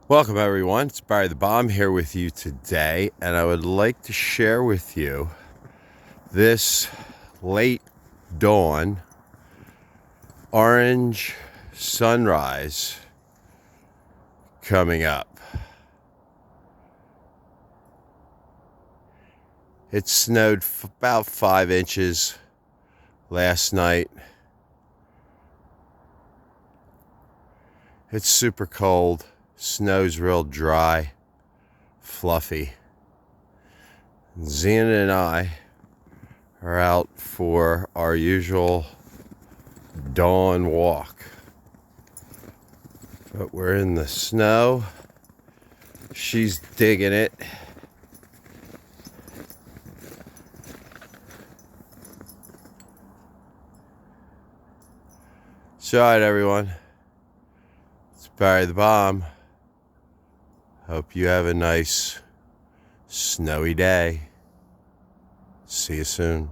Welcome everyone, it's Barry the Bomb here with you today, and I would like to share with you this late dawn orange sunrise coming up. It snowed about 5 inches last night. It's super cold. Snow's real dry, fluffy. Xena and I are out for our usual dawn walk. But we're in the snow. She's digging it. So, all right, everyone. It's Barry the Bomb. Hope you have a nice snowy day. See you soon.